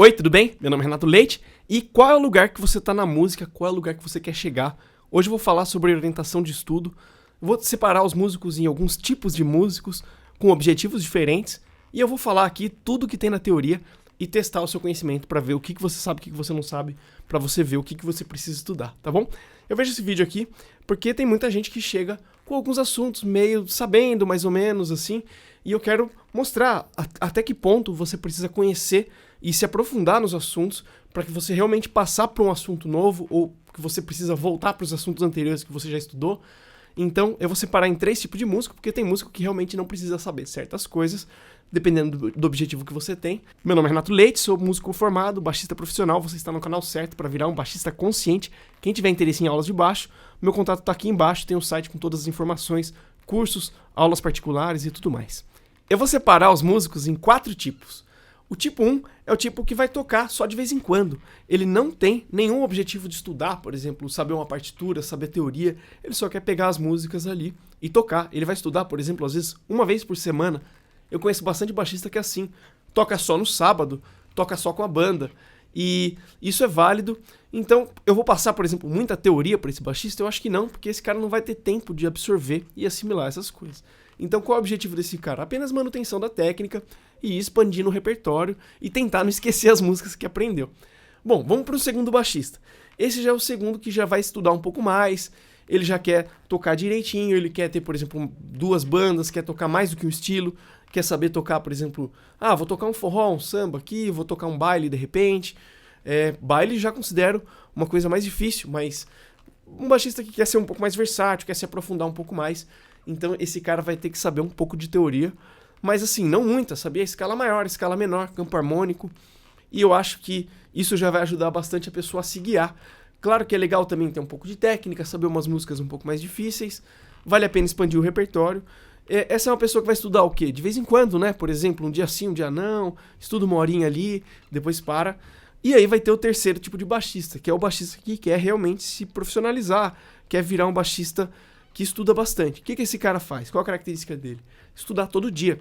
Oi, tudo bem? Meu nome é Renato Leite e qual é o lugar que você está na música, qual é o lugar que você quer chegar? Hoje eu vou falar sobre orientação de estudo, vou separar os músicos em alguns tipos de músicos com objetivos diferentes e eu vou falar aqui tudo que tem na teoria e testar o seu conhecimento para ver o que você sabe, o que você não sabe, para você ver o que você precisa estudar, tá bom? Eu vejo esse vídeo aqui porque tem muita gente que chega com alguns assuntos meio sabendo, mais ou menos assim, e eu quero mostrar até que ponto você precisa conhecer e se aprofundar nos assuntos para que você realmente passar para um assunto novo ou que você precisa voltar para os assuntos anteriores que você já estudou. Então, eu vou separar em 3 tipos de músico, porque tem músico que realmente não precisa saber certas coisas, dependendo do objetivo que você tem. Meu nome é Renato Leite, sou músico formado, baixista profissional, você está no canal certo para virar um baixista consciente. Quem tiver interesse em aulas de baixo, meu contato está aqui embaixo, tem um site com todas as informações, cursos, aulas particulares e tudo mais. Eu vou separar os músicos em 4 tipos. O tipo 1 é o tipo que vai tocar só de vez em quando. Ele não tem nenhum objetivo de estudar, por exemplo, saber uma partitura, saber teoria. Ele só quer pegar as músicas ali e tocar. Ele vai estudar, por exemplo, às vezes uma vez por semana. Eu conheço bastante baixista que é assim. Toca só no sábado, toca só com a banda. E isso é válido. Então, eu vou passar, por exemplo, muita teoria para esse baixista? Eu acho que não, porque esse cara não vai ter tempo de absorver e assimilar essas coisas. Então, qual é o objetivo desse cara? Apenas manutenção da técnica e ir expandindo o repertório e tentar não esquecer as músicas que aprendeu. Bom, vamos para o segundo baixista. Esse já é o segundo que já vai estudar um pouco mais, ele já quer tocar direitinho, ele quer ter, por exemplo, 2 bandas, quer tocar mais do que um estilo, quer saber tocar, por exemplo, vou tocar um forró, um samba aqui, vou tocar um baile de repente. Baile já considero uma coisa mais difícil, mas um baixista que quer ser um pouco mais versátil, quer se aprofundar um pouco mais, então esse cara vai ter que saber um pouco de teoria, mas assim, não muita, sabia? Escala maior, escala menor, campo harmônico, e eu acho que isso já vai ajudar bastante a pessoa a se guiar. Claro que é legal também ter um pouco de técnica, saber umas músicas um pouco mais difíceis, vale a pena expandir o repertório. Essa é uma pessoa que vai estudar o quê? De vez em quando, né? Por exemplo, um dia sim, um dia não, estuda uma horinha ali, depois para. E aí vai ter o terceiro tipo de baixista, que é o baixista que quer realmente se profissionalizar, quer virar um baixista que estuda bastante. O que esse cara faz? Qual a característica dele? Estudar todo dia.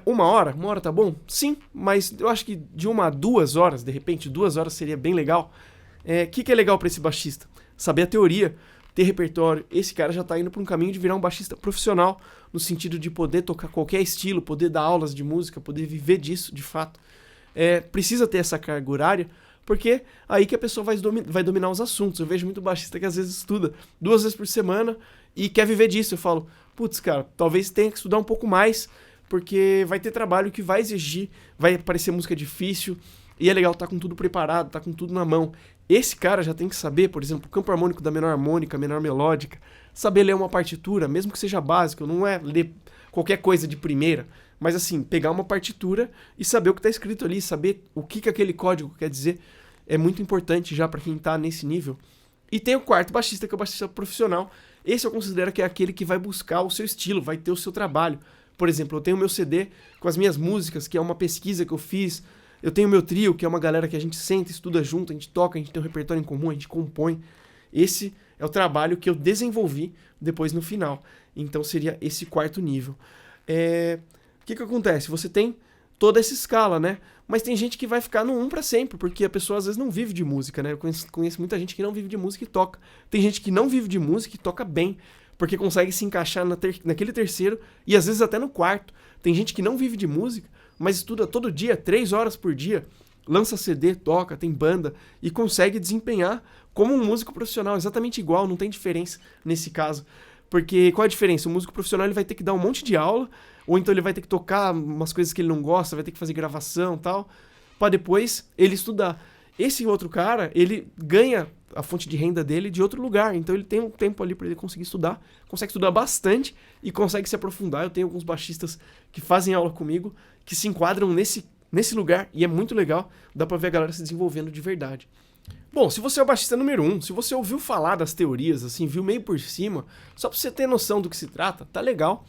1 hora? 1 hora tá bom? Sim, mas eu acho que de 1 a 2 horas, de repente 2 horas seria bem legal. O que é legal para esse baixista? Saber a teoria, ter repertório. Esse cara já tá indo para um caminho de virar um baixista profissional, no sentido de poder tocar qualquer estilo, poder dar aulas de música, poder viver disso de fato. Precisa ter essa carga horária, porque aí que a pessoa vai dominar os assuntos. Eu vejo muito baixista que às vezes estuda 2 vezes por semana e quer viver disso. Eu falo, putz, cara, talvez tenha que estudar um pouco mais, porque vai ter trabalho que vai exigir, vai parecer música difícil, e é legal estar com tudo preparado, estar com tudo na mão. Esse cara já tem que saber, por exemplo, o campo harmônico da menor harmônica, menor melódica, saber ler uma partitura, mesmo que seja básico, não é ler qualquer coisa de primeira, mas assim, pegar uma partitura e saber o que está escrito ali, saber o que aquele código quer dizer, é muito importante já para quem está nesse nível. E tem o quarto baixista, que é o baixista profissional. Esse eu considero que é aquele que vai buscar o seu estilo, vai ter o seu trabalho. Por exemplo, eu tenho o meu CD com as minhas músicas, que é uma pesquisa que eu fiz. Eu tenho o meu trio, que é uma galera que a gente senta, estuda junto, a gente toca, a gente tem um repertório em comum, a gente compõe. Esse é o trabalho que eu desenvolvi depois no final. Então seria esse quarto nível. O que acontece? Você tem toda essa escala, né? Mas tem gente que vai ficar no 1 para sempre, porque a pessoa às vezes não vive de música, né? Eu conheço muita gente que não vive de música e toca. Tem gente que não vive de música e toca bem, porque consegue se encaixar naquele terceiro e às vezes até no quarto. Tem gente que não vive de música, mas estuda todo dia, 3 horas por dia, lança CD, toca, tem banda e consegue desempenhar como um músico profissional, exatamente igual, não tem diferença nesse caso. Porque qual é a diferença? O músico profissional ele vai ter que dar um monte de aula, ou então ele vai ter que tocar umas coisas que ele não gosta, vai ter que fazer gravação e tal, para depois ele estudar. Esse outro cara, ele ganha a fonte de renda dele de outro lugar, então ele tem um tempo ali para ele conseguir estudar, consegue estudar bastante e consegue se aprofundar. Eu tenho alguns baixistas que fazem aula comigo, que se enquadram nesse lugar, e é muito legal, dá para ver a galera se desenvolvendo de verdade. Bom, se você é o baixista número 1, se você ouviu falar das teorias, assim, viu meio por cima, só pra você ter noção do que se trata, tá legal.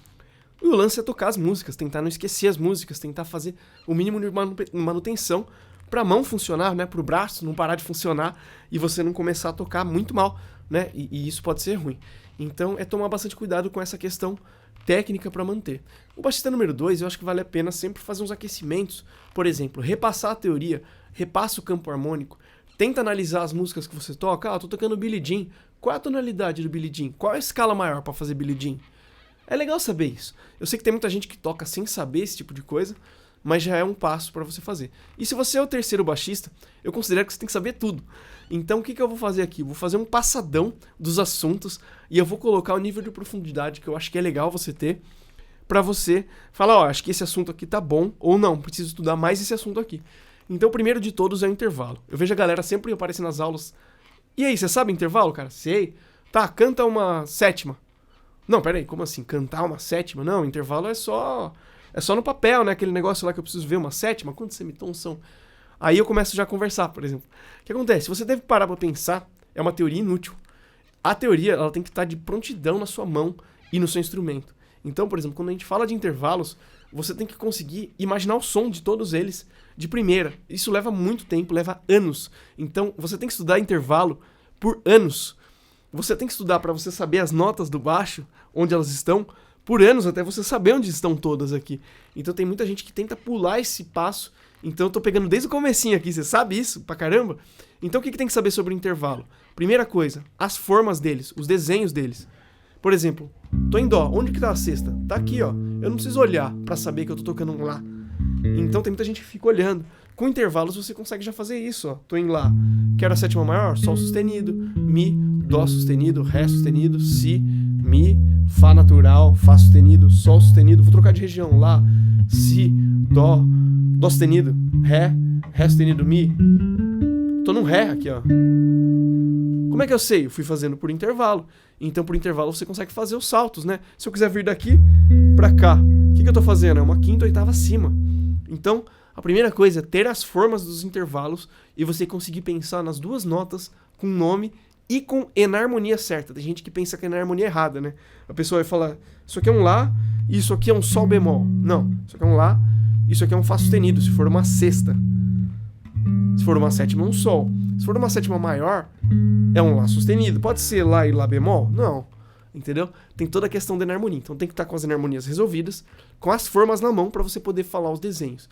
E o lance é tocar as músicas, tentar não esquecer as músicas, tentar fazer o mínimo de manutenção pra mão funcionar, né, pro braço não parar de funcionar e você não começar a tocar muito mal, né, e isso pode ser ruim. Então é tomar bastante cuidado com essa questão técnica para manter. O baixista número 2, eu acho que vale a pena sempre fazer uns aquecimentos, por exemplo, repassar a teoria. repassa o campo harmônico, tenta analisar as músicas que você toca. Tô tocando Billie Jean. Qual é a tonalidade do Billie Jean? Qual é a escala maior pra fazer Billie Jean? É legal saber isso. Eu sei que tem muita gente que toca sem saber esse tipo de coisa, mas já é um passo pra você fazer. E se você é o terceiro baixista, eu considero que você tem que saber tudo. Então o que eu vou fazer aqui? Vou fazer um passadão dos assuntos e eu vou colocar o nível de profundidade que eu acho que é legal você ter, pra você falar, acho que esse assunto aqui tá bom, ou não, preciso estudar mais esse assunto aqui. Então o primeiro de todos é o intervalo. Eu vejo a galera sempre aparecer nas aulas. E aí, você sabe intervalo, cara? Sei. Tá, canta uma sétima. Não, peraí, como assim? Cantar uma sétima? Não, intervalo é só no papel, né? Aquele negócio lá que eu preciso ver uma sétima. Quantos semitons são? Aí eu começo já a conversar, por exemplo. O que acontece? Você deve parar pra pensar, é uma teoria inútil. A teoria, ela tem que estar de prontidão na sua mão e no seu instrumento. Então, por exemplo, quando a gente fala de intervalos, você tem que conseguir imaginar o som de todos eles de primeira. Isso leva muito tempo, leva anos. Então, você tem que estudar intervalo por anos. Você tem que estudar para você saber as notas do baixo, onde elas estão, por anos, até você saber onde estão todas aqui. Então, tem muita gente que tenta pular esse passo. Então, eu tô pegando desde o comecinho aqui, você sabe isso pra caramba? Então, o que tem que saber sobre o intervalo? Primeira coisa, as formas deles, os desenhos deles. Por exemplo, tô em dó, onde que tá a sexta? Tá aqui, ó. Eu não preciso olhar pra saber que eu tô tocando um lá. Então tem muita gente que fica olhando. Com intervalos você consegue já fazer isso, ó. Tô em lá. Quero a sétima maior? Sol sustenido, Mi, Dó sustenido, Ré sustenido, Si, Mi, Fá natural, Fá sustenido, Sol sustenido. Vou trocar de região. Lá, Si, Dó, Dó sustenido, Ré, Ré sustenido, Mi. Tô num Ré aqui, ó. Como é que eu sei? Eu fui fazendo por intervalo. Então, por intervalo, você consegue fazer os saltos, né? Se eu quiser vir daqui pra cá, o que eu tô fazendo? É uma quinta oitava acima. Então, a primeira coisa é ter as formas dos intervalos e você conseguir pensar nas duas notas com nome e com enarmonia certa. Tem gente que pensa que é na harmonia errada, né? A pessoa vai falar, isso aqui é um Lá e isso aqui é um Sol bemol. Não, isso aqui é um Lá, isso aqui é um Fá sustenido, se for uma sexta. Se for uma sétima, é um Sol. Se for uma sétima maior, é um Lá sustenido. Pode ser Lá e Lá bemol? Não. Entendeu? Tem toda a questão da enarmonia. Então tem que estar com as enarmonias resolvidas, com as formas na mão para você poder falar os desenhos.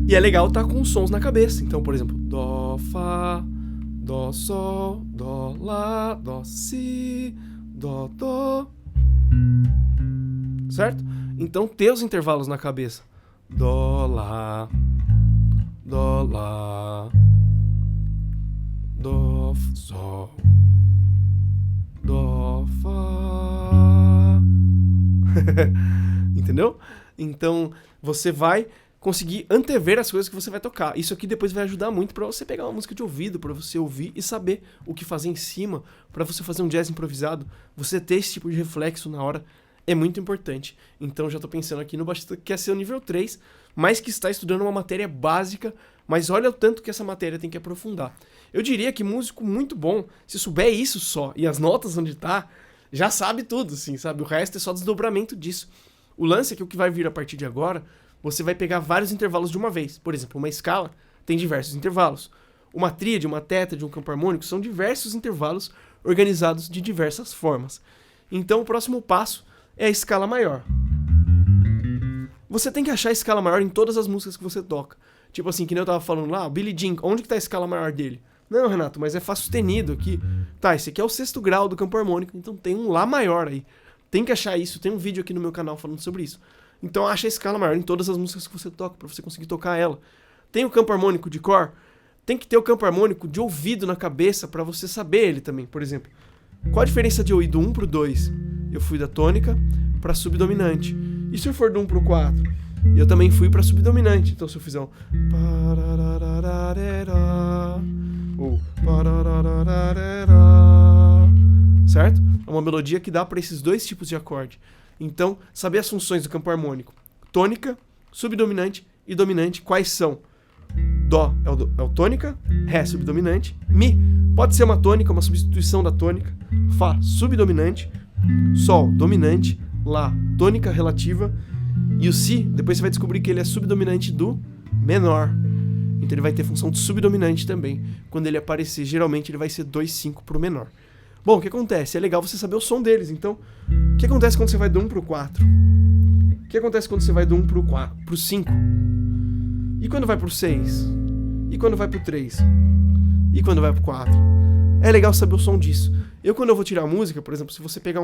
E é legal estar com os sons na cabeça. Então, por exemplo, Dó, Fá, Dó, Sol, Dó, Lá, Dó, Si, Dó, Dó. Certo? Então ter os intervalos na cabeça. Dó, Lá, Dó, Lá, Dó, Sol, Dó, Fá. Entendeu? Então você vai conseguir antever as coisas que você vai tocar. Isso aqui depois vai ajudar muito pra você pegar uma música de ouvido, pra você ouvir e saber o que fazer em cima, pra você fazer um jazz improvisado. Você ter esse tipo de reflexo na hora é muito importante. Então já tô pensando aqui no baixista que quer ser o nível 3, mas que está estudando uma matéria básica, mas olha o tanto que essa matéria tem que aprofundar. Eu diria que músico muito bom, se souber isso só, e as notas onde tá, já sabe tudo, assim, sabe? O resto é só desdobramento disso. O lance é que o que vai vir a partir de agora, você vai pegar vários intervalos de uma vez. Por exemplo, uma escala tem diversos intervalos. Uma tríade, uma tétrade, um campo harmônico são diversos intervalos organizados de diversas formas. Então o próximo passo é a escala maior. Você tem que achar a escala maior em todas as músicas que você toca. Tipo assim, que nem eu tava falando lá, o Billie Jean, onde que tá a escala maior dele? Não, Renato, mas é Fá sustenido aqui. Tá, esse aqui é o 6º grau do campo harmônico, então tem um Lá maior aí. Tem que achar isso, tem um vídeo aqui no meu canal falando sobre isso. Então acha a escala maior em todas as músicas que você toca, pra você conseguir tocar ela. Tem o campo harmônico de cor? Tem que ter o campo harmônico de ouvido na cabeça pra você saber ele também. Por exemplo, qual a diferença de eu ir do 1 pro 2? Eu fui da tônica pra subdominante. E se eu for do 1 pro 4? Eu também fui pra subdominante. Então se eu fizer um... ou... certo? É uma melodia que dá pra esses dois tipos de acorde. Então, saber as funções do campo harmônico. Tônica, subdominante e dominante, quais são? Dó é o tônica, Ré subdominante, Mi pode ser uma tônica, uma substituição da tônica, Fá subdominante, Sol dominante, Lá tônica relativa, e o Si, depois você vai descobrir que ele é subdominante do menor. Então ele vai ter função de subdominante também. Quando ele aparecer, geralmente ele vai ser 2/5 pro menor. Bom, o que acontece? É legal você saber o som deles. Então, o que acontece quando você vai do 1 pro 4? O que acontece quando você vai do 1 pro 5? E quando vai pro 6? E quando vai pro 3? E quando vai pro 4? É legal saber o som disso. Quando eu vou tirar música, por exemplo, se você pegar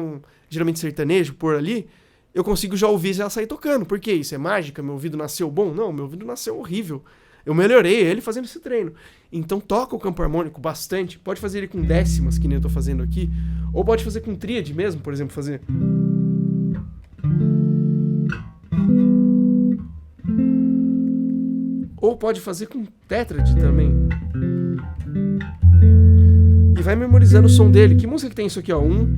geralmente sertanejo, pôr ali, eu consigo já ouvir e já sair tocando. Por quê? Isso é mágica? Meu ouvido nasceu bom? Não, meu ouvido nasceu horrível. Eu melhorei ele fazendo esse treino. Então toca o campo harmônico bastante. Pode fazer ele com décimas, que nem eu tô fazendo aqui. Ou pode fazer com tríade mesmo, por exemplo, fazer... Ou pode fazer com tétrade também. E vai memorizando o som dele. Que música que tem isso aqui, ó? 1,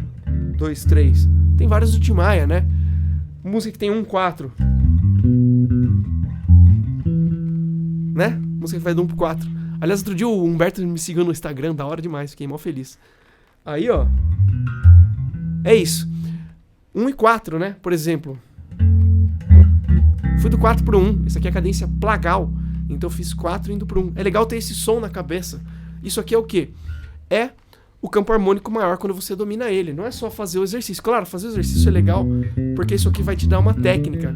2, 3. Tem várias do Tim Maia, né? Música que tem 1, 4. Né? Música que vai do 1 pro 4. Aliás, outro dia o Humberto me seguiu no Instagram, da hora demais, fiquei mó feliz. Aí, ó. É isso. 1 e 4, né? Por exemplo. Fui do 4 pro 1. Isso aqui é a cadência plagal. Então eu fiz 4 indo pro 1. É legal ter esse som na cabeça. Isso aqui é o quê? É o campo harmônico maior quando você domina ele. Não é só fazer o exercício. Claro, fazer o exercício é legal, porque isso aqui vai te dar uma técnica.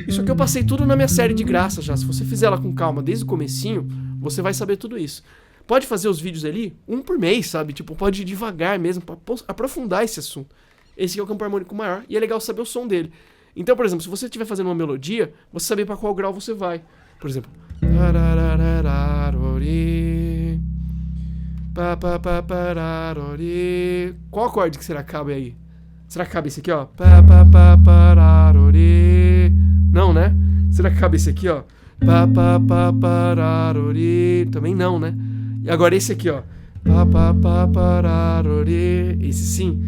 Isso aqui eu passei tudo na minha série de graça já. Se você fizer ela com calma desde o comecinho, você vai saber tudo isso. Pode fazer os vídeos ali, um por mês, sabe? Tipo, pode ir devagar mesmo, pra aprofundar esse assunto. Esse aqui é o campo harmônico maior, e é legal saber o som dele. Então, por exemplo, se você estiver fazendo uma melodia, você saber pra qual grau você vai. Por exemplo... Qual acorde que será que cabe aí? Será que cabe esse aqui, ó? Não, né? Será que cabe esse aqui, ó? Também não, né? E agora esse aqui, ó. Esse sim.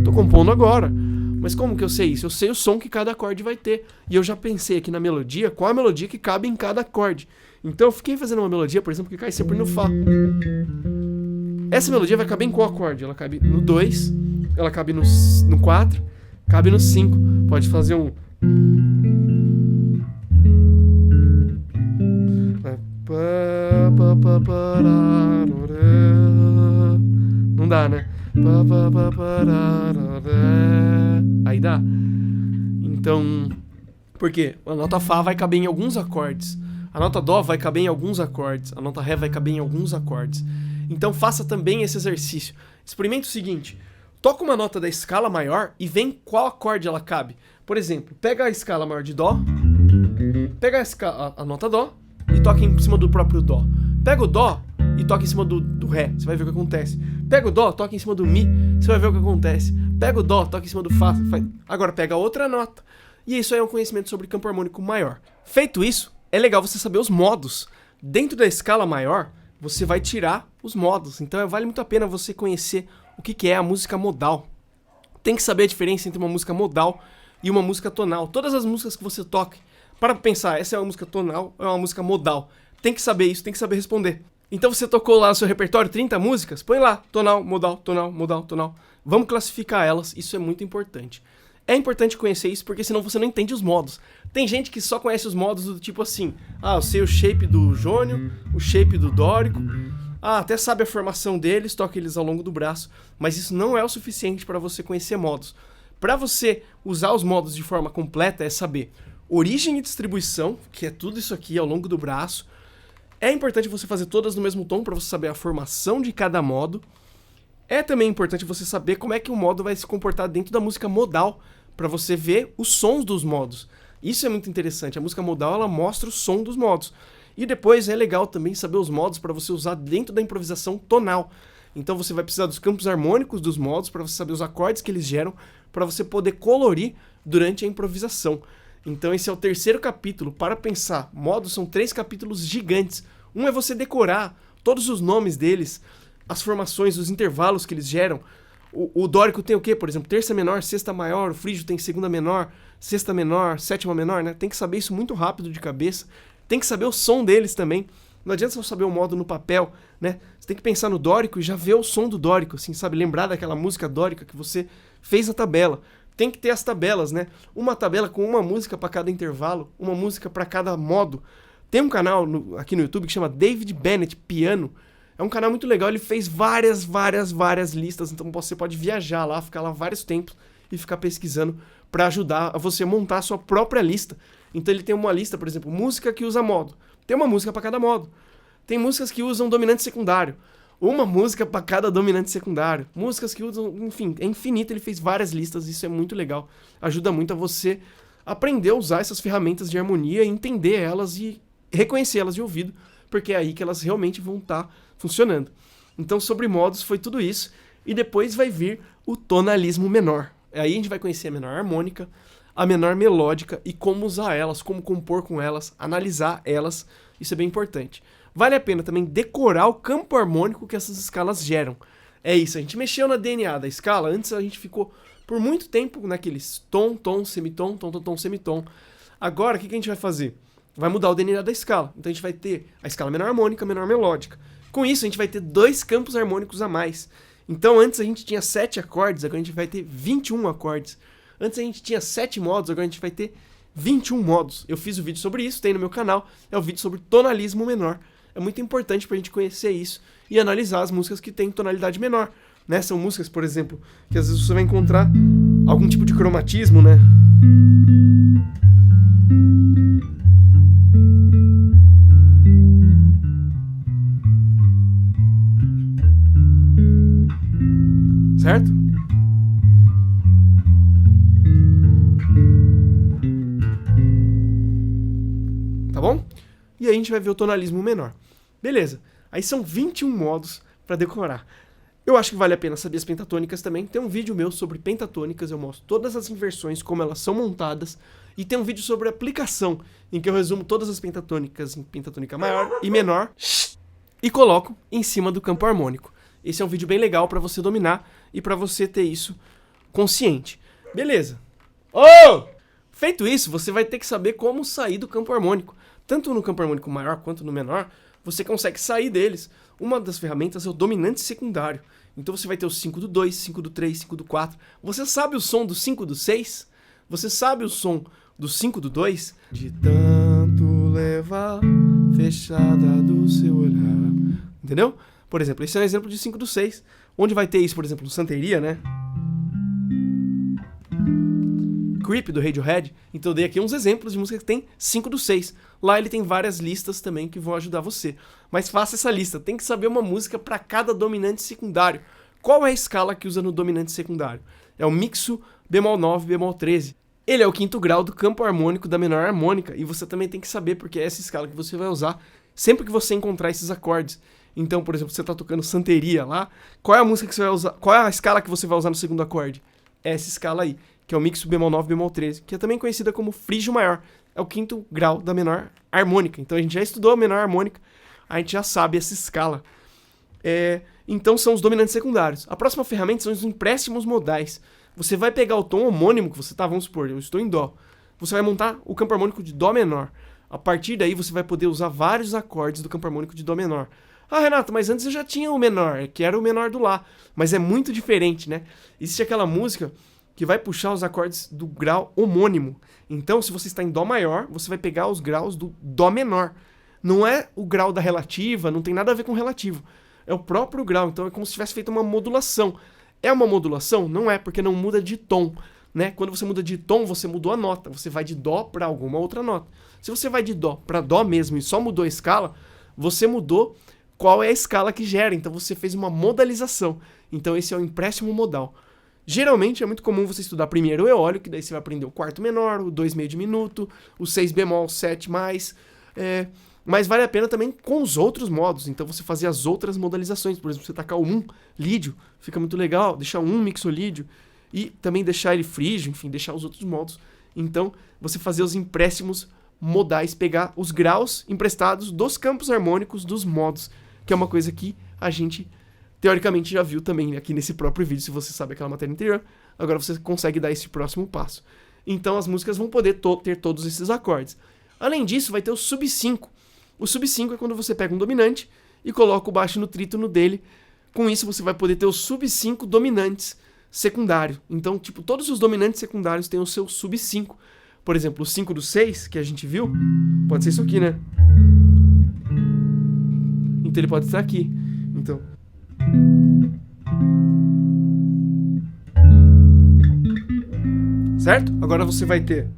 Tô compondo agora. Mas como que eu sei isso? Eu sei o som que cada acorde vai ter. E eu já pensei aqui na melodia, qual a melodia que cabe em cada acorde. Então eu fiquei fazendo uma melodia, por exemplo, que cai sempre no Fá. Essa melodia vai caber em qual acorde? Ela cabe no 2, ela cabe no 4, cabe no 5. Pode fazer um... Não dá, né? Aí dá. Então, por quê? A nota Fá vai caber em alguns acordes. A nota Dó vai caber em alguns acordes. A nota Ré vai caber em alguns acordes. Então faça também esse exercício. Experimente o seguinte. Toca uma nota da escala maior e vê em qual acorde ela cabe. Por exemplo, pega a escala maior de Dó, pega a nota Dó e toca em cima do próprio Dó. Pega o Dó e toca em cima do Ré, você vai ver o que acontece. Pega o Dó, toca em cima do Mi, você vai ver o que acontece. Pega o Dó, toca em cima do Fá. Agora pega outra nota. E isso aí é um conhecimento sobre campo harmônico maior. Feito isso, é legal você saber os modos. Dentro da escala maior, você vai tirar os modos. Então vale muito a pena você conhecer o que é a música modal. Tem que saber a diferença entre uma música modal e uma música tonal. Todas as músicas que você toque, para pensar, essa é uma música tonal ou é uma música modal. Tem que saber isso, tem que saber responder. Então você tocou lá no seu repertório 30 músicas, põe lá, tonal, modal, tonal, modal, tonal. Vamos classificar elas, isso é muito importante. É importante conhecer isso porque senão você não entende os modos. Tem gente que só conhece os modos do tipo assim, eu sei o shape do jônio, o shape do dórico, até sabe a formação deles, toca eles ao longo do braço, mas isso não é o suficiente para você conhecer modos. Para você usar os modos de forma completa é saber origem e distribuição, que é tudo isso aqui ao longo do braço. É importante você fazer todas no mesmo tom para você saber a formação de cada modo. É também importante você saber como é que o modo vai se comportar dentro da música modal, para você ver os sons dos modos. Isso é muito interessante. A música modal, ela mostra o som dos modos. E depois é legal também saber os modos para você usar dentro da improvisação tonal. Então você vai precisar dos campos harmônicos dos modos para você saber os acordes que eles geram, para você poder colorir durante a improvisação. Então esse é o terceiro capítulo. Para pensar, modos são 3 capítulos gigantes. Um é você decorar todos os nomes deles, as formações, os intervalos que eles geram. O dórico tem o quê? Por exemplo, terça menor, sexta maior, o frígio tem segunda menor, sexta menor, sétima menor, né? Tem que saber isso muito rápido de cabeça. Tem que saber o som deles também. Não adianta só saber o modo no papel, né? Você tem que pensar no dórico e já ver o som do dórico, assim, sabe? Lembrar daquela música dórica que você fez na tabela. Tem que ter as tabelas, né? Uma tabela com uma música para cada intervalo, uma música para cada modo. Tem um canal aqui no YouTube que chama David Bennett Piano. É um canal muito legal, ele fez várias listas, então você pode viajar lá, ficar lá vários tempos e ficar pesquisando para ajudar a você montar a sua própria lista. Então ele tem uma lista, por exemplo, música que usa modo. Tem uma música para cada modo. Tem músicas que usam dominante secundário. Uma música para cada dominante secundário. Músicas que usam, enfim, é infinito. Ele fez várias listas, isso é muito legal. Ajuda muito a você aprender a usar essas ferramentas de harmonia, entender elas e reconhecê-las de ouvido, porque é aí que elas realmente vão estar funcionando. Então, sobre modos, foi tudo isso. E depois vai vir o tonalismo menor. Aí a gente vai conhecer a menor harmônica, a menor melódica e como usar elas, como compor com elas, analisar elas. Isso é bem importante. Vale a pena também decorar o campo harmônico que essas escalas geram. É isso, a gente mexeu na DNA da escala. Antes a gente ficou por muito tempo naqueles tom, tom, semitom, tom, tom, tom, semitom. Agora, o que a gente vai fazer? Vai mudar o DNA da escala. Então a gente vai ter a escala menor harmônica, menor melódica. Com isso, a gente vai ter 2 campos harmônicos a mais. Então antes a gente tinha 7 acordes, agora a gente vai ter 21 acordes. Antes a gente tinha 7 modos, agora a gente vai ter 21 modos. Eu fiz um vídeo sobre isso, tem no meu canal. É o vídeo sobre tonalismo menor. É muito importante pra gente conhecer isso e analisar as músicas que têm tonalidade menor, né? São músicas, por exemplo, que às vezes você vai encontrar algum tipo de cromatismo, né? Certo? Tá bom? E aí a gente vai ver o tonalismo menor. Beleza. Aí são 21 modos para decorar. Eu acho que vale a pena saber as pentatônicas também. Tem um vídeo meu sobre pentatônicas, eu mostro todas as inversões, como elas são montadas. E tem um vídeo sobre aplicação, em que eu resumo todas as pentatônicas em pentatônica maior e menor e coloco em cima do campo harmônico. Esse é um vídeo bem legal para você dominar e para você ter isso consciente. Beleza. Oh! Feito isso, você vai ter que saber como sair do campo harmônico. Tanto no campo harmônico maior quanto no menor, você consegue sair deles. Uma das ferramentas é o dominante secundário. Então você vai ter o 5 do 2, 5 do 3, 5 do 4. Você sabe o som do 5 do 6? Você sabe o som do 5 do 2? De tanto levar fechada do seu olhar. Entendeu? Por exemplo, esse é um exemplo de 5 do 6. Onde vai ter isso, por exemplo, no Santeria, né? Creep, do Radiohead. Então eu dei aqui uns exemplos de música que tem 5 do 6. Lá ele tem várias listas também que vão ajudar você. Mas faça essa lista. Tem que saber uma música para cada dominante secundário. Qual é a escala que usa no dominante secundário? É o mixo bemol 9, bemol 13. Ele é o 5º grau do campo harmônico da menor harmônica. E você também tem que saber, porque é essa escala que você vai usar sempre que você encontrar esses acordes. Então, por exemplo, você está tocando Santeria lá. Qual é a música que você vai usar? Qual é a escala que você vai usar no segundo acorde? É essa escala aí, que é o mixo bemol 9, bemol 13, que é também conhecida como frígio maior. É o 5º grau da menor harmônica. Então a gente já estudou a menor harmônica, a gente já sabe essa escala. Então são os dominantes secundários. A próxima ferramenta são os empréstimos modais. Você vai pegar o tom homônimo que você tá, vamos supor, eu estou em Dó. Você vai montar o campo harmônico de Dó menor. A partir daí você vai poder usar vários acordes do campo harmônico de Dó menor. Ah, Renato, mas antes eu já tinha o menor, que era o menor do Lá. Mas é muito diferente, né? Existe aquela música que vai puxar os acordes do grau homônimo. Então, se você está em Dó maior, você vai pegar os graus do Dó menor. Não é o grau da relativa, não tem nada a ver com relativo. É o próprio grau, então é como se tivesse feito uma modulação. É uma modulação? Não é, porque não muda de tom, né? Quando você muda de tom, você mudou a nota. Você vai de Dó para alguma outra nota. Se você vai de Dó para Dó mesmo e só mudou a escala, você mudou qual é a escala que gera. Então você fez uma modalização. Então esse é o empréstimo modal. Geralmente é muito comum você estudar primeiro o eólio, que daí você vai aprender o quarto menor, o 2 meio diminuto, o 6 bemol, 7 mais. Mas vale a pena também com os outros modos. Então você fazer as outras modalizações. Por exemplo, você tacar o 1 lídio, fica muito legal. Deixar o 1 mixolídio e também deixar ele frígio, enfim, deixar os outros modos. Então você fazer os empréstimos modais, pegar os graus emprestados dos campos harmônicos dos modos, que é uma coisa que a gente teoricamente já viu também aqui nesse próprio vídeo. Se você sabe aquela matéria anterior, agora você consegue dar esse próximo passo. Então as músicas vão poder ter todos esses acordes. Além disso, vai ter o sub 5. O sub 5 é quando você pega um dominante e coloca o baixo no trítono dele. Com isso você vai poder ter os sub 5 dominantes secundários. Então, tipo, todos os dominantes secundários têm o seu sub 5. Por exemplo, o 5 do 6, que a gente viu, pode ser isso aqui, né? Então ele pode estar aqui. Então... certo? Agora você vai ter...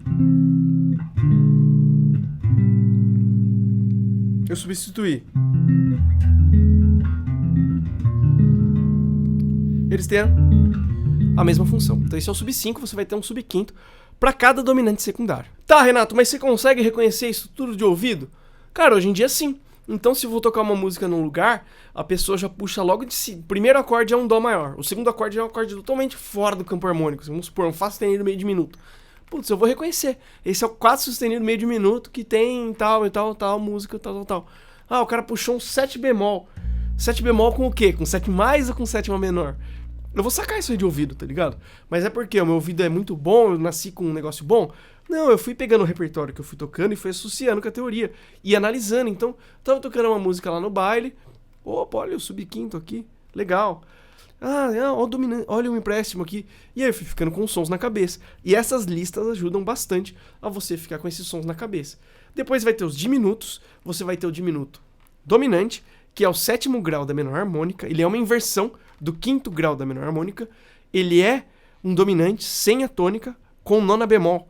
eu substituí. Eles têm a mesma função. Então esse é o sub 5, você vai ter um sub 5 para cada dominante secundário. Tá, Renato, mas você consegue reconhecer isso tudo de ouvido? Cara, hoje em dia sim. Então se eu vou tocar uma música num lugar, a pessoa já puxa logo de si. O primeiro acorde é um dó maior, o segundo acorde é um acorde totalmente fora do campo harmônico. Vamos supor, um fá sustenido meio de minuto. Putz, eu vou reconhecer. Esse é o 4 sustenido meio de minuto que tem tal e tal, tal, música, tal, tal, tal. Ah, o cara puxou um 7 bemol. 7 bemol com o quê? Com 7 mais ou com sétima menor? Eu vou sacar isso aí de ouvido, tá ligado? Mas é porque o meu ouvido é muito bom, eu nasci com um negócio bom? Não, eu fui pegando o repertório que eu fui tocando e fui associando com a teoria. E analisando. Então, tava tocando uma música lá no baile. Opa, olha o sub-quinto aqui. Legal. Olha o empréstimo aqui. E aí eu fui ficando com sons na cabeça. E essas listas ajudam bastante a você ficar com esses sons na cabeça. Depois vai ter os diminutos. Você vai ter o diminuto dominante, que é o 7º grau da menor harmônica. Ele é uma inversão do 5º grau da menor harmônica. Ele é um dominante sem a tônica com nona bemol.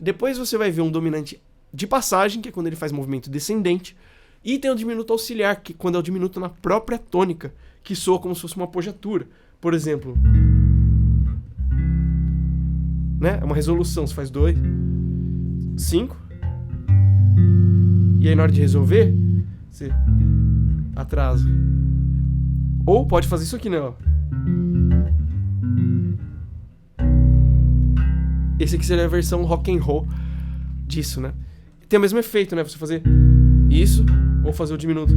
Depois você vai ver um dominante de passagem, que é quando ele faz movimento descendente. E tem o diminuto auxiliar, que quando é o diminuto na própria tônica, que soa como se fosse uma apogiatura. Por exemplo, né? É uma resolução, você faz 2, 5. E aí na hora de resolver, você atrasa. Ou pode fazer isso aqui, né? Ó. Esse aqui seria a versão rock and roll disso, né? Tem o mesmo efeito, né? Você fazer isso ou fazer o diminuto.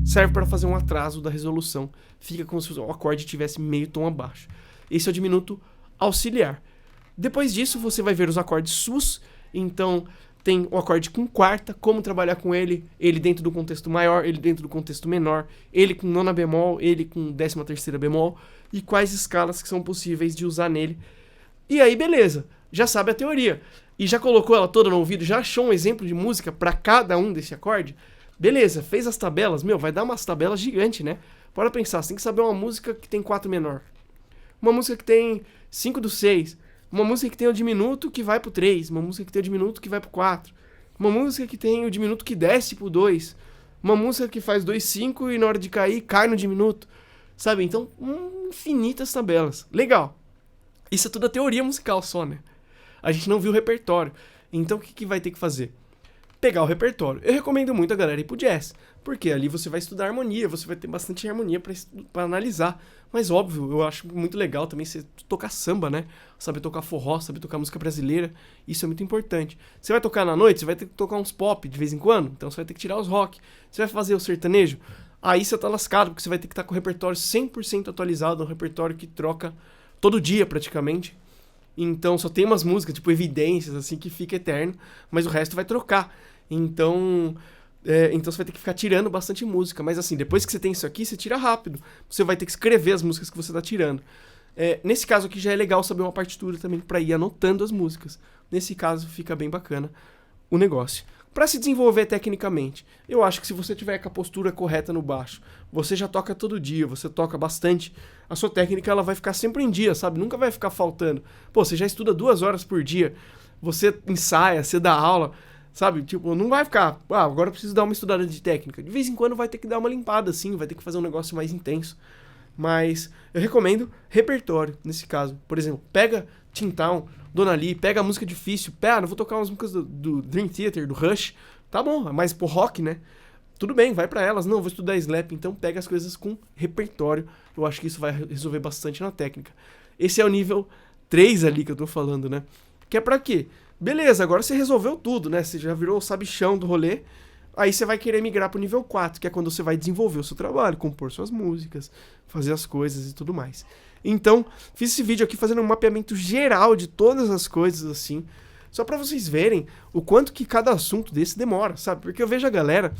Serve para fazer um atraso da resolução. Fica como se o acorde estivesse meio tom abaixo. Esse é o diminuto auxiliar. Depois disso, você vai ver os acordes sus. Então, tem o acorde com quarta, como trabalhar com ele dentro do contexto maior, ele dentro do contexto menor, ele com nona bemol, ele com 13ª bemol, e quais escalas que são possíveis de usar nele. E aí, beleza, já sabe a teoria. E já colocou ela toda no ouvido, já achou um exemplo de música para cada um desse acorde? Beleza, fez as tabelas, vai dar umas tabelas gigantes, né? Bora pensar, você tem que saber uma música que tem 4 menor, uma música que tem 5 do 6, uma música que tem o diminuto que vai pro 3, uma música que tem o diminuto que vai pro 4, uma música que tem o diminuto que desce pro 2, uma música que faz 2, 5 e na hora de cair, cai no diminuto, sabe? Então, infinitas tabelas. Legal. Isso é tudo a teoria musical só, né? A gente não viu o repertório. Então, o que vai ter que fazer? Pegar o repertório. Eu recomendo muito a galera ir pro jazz, porque ali você vai estudar harmonia, você vai ter bastante harmonia pra analisar. Mas óbvio, eu acho muito legal também você tocar samba, né? Saber tocar forró, saber tocar música brasileira, isso é muito importante. Você vai tocar na noite, você vai ter que tocar uns pop de vez em quando, então você vai ter que tirar os rock. Você vai fazer o sertanejo, aí você tá lascado, porque você vai ter que estar com o repertório 100% atualizado, um repertório que troca todo dia praticamente. Então só tem umas músicas, tipo Evidências, assim, que fica eterno, mas o resto vai trocar. Então você vai ter que ficar tirando bastante música. Mas assim, depois que você tem isso aqui, você tira rápido. Você vai ter que escrever as músicas que você tá tirando. Nesse caso aqui já é legal saber uma partitura também para ir anotando as músicas. Nesse caso fica bem bacana o negócio. Para se desenvolver tecnicamente, eu acho que se você tiver com a postura correta no baixo, você já toca todo dia, você toca bastante, a sua técnica ela vai ficar sempre em dia, sabe? Nunca vai ficar faltando. Pô, você já estuda 2 horas por dia, você ensaia, você dá aula, sabe? Tipo, não vai ficar, agora eu preciso dar uma estudada de técnica. De vez em quando vai ter que dar uma limpada, assim, vai ter que fazer um negócio mais intenso. Mas eu recomendo repertório, nesse caso. Por exemplo, pega Tintown, Dona Lee, pega a música difícil, não vou tocar umas músicas do Dream Theater, do Rush, tá bom, é mais pro rock, né? Tudo bem, vai pra elas, não, vou estudar slap, então pega as coisas com repertório, eu acho que isso vai resolver bastante na técnica. Esse é o nível 3 ali que eu tô falando, né? Que é pra quê? Beleza, agora você resolveu tudo, né? Você já virou o sabichão do rolê, aí você vai querer migrar pro nível 4, que é quando você vai desenvolver o seu trabalho, compor suas músicas, fazer as coisas e tudo mais. Então, fiz esse vídeo aqui fazendo um mapeamento geral de todas as coisas, assim. Só pra vocês verem o quanto que cada assunto desse demora, sabe? Porque eu vejo a galera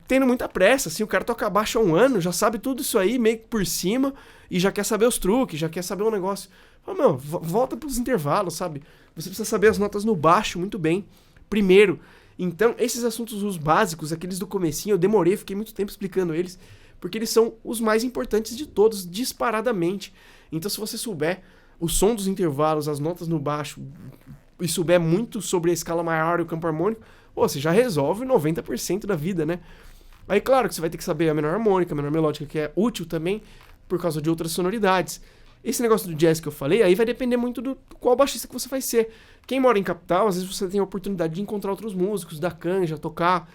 tendo muita pressa, assim, o cara toca baixo há um ano, já sabe tudo isso aí meio que por cima e já quer saber os truques, já quer saber um negócio. Fala, meu, volta pros intervalos, sabe? Você precisa saber as notas no baixo muito bem, primeiro. Então, esses assuntos, os básicos, aqueles do comecinho, eu demorei, fiquei muito tempo explicando eles, porque eles são os mais importantes de todos, disparadamente. Então, se você souber o som dos intervalos, as notas no baixo, e souber muito sobre a escala maior e o campo harmônico, pô, você já resolve 90% da vida, né? Aí, claro que você vai ter que saber a menor harmônica, a menor melódica, que é útil também por causa de outras sonoridades. Esse negócio do jazz que eu falei, aí vai depender muito do qual baixista que você vai ser. Quem mora em capital, às vezes você tem a oportunidade de encontrar outros músicos, dar canja, tocar.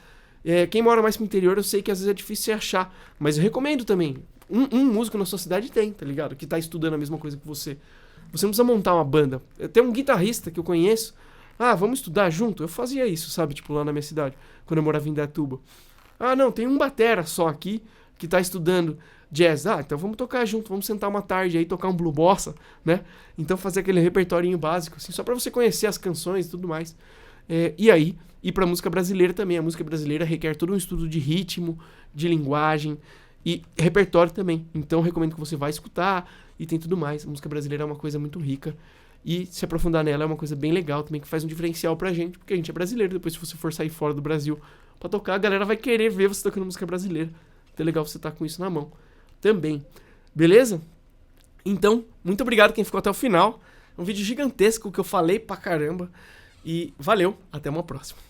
Quem mora mais pro interior, eu sei que às vezes é difícil você achar, mas eu recomendo também. Um músico na sua cidade tem, tá ligado? Que tá estudando a mesma coisa que você. Você não precisa montar uma banda. Tem um guitarrista que eu conheço. Ah, vamos estudar junto? Eu fazia isso, sabe? Tipo, lá na minha cidade, quando eu morava em Indaiatuba. Ah, não, tem um batera só aqui que tá estudando jazz. Ah, então vamos tocar junto, vamos sentar uma tarde aí, tocar um blue bossa, né? Então fazer aquele repertório básico, assim, só pra você conhecer as canções e tudo mais. E aí, ir pra música brasileira também. A música brasileira requer todo um estudo de ritmo, de linguagem e repertório também. Então recomendo que você vá escutar e tem tudo mais. A música brasileira é uma coisa muito rica e se aprofundar nela é uma coisa bem legal também, que faz um diferencial pra gente, porque a gente é brasileiro. Depois, se você for sair fora do Brasil pra tocar, a galera vai querer ver você tocando música brasileira. Então é legal você estar com isso na mão também. Beleza? Então, muito obrigado quem ficou até o final. É um vídeo gigantesco que eu falei pra caramba. E valeu, até uma próxima.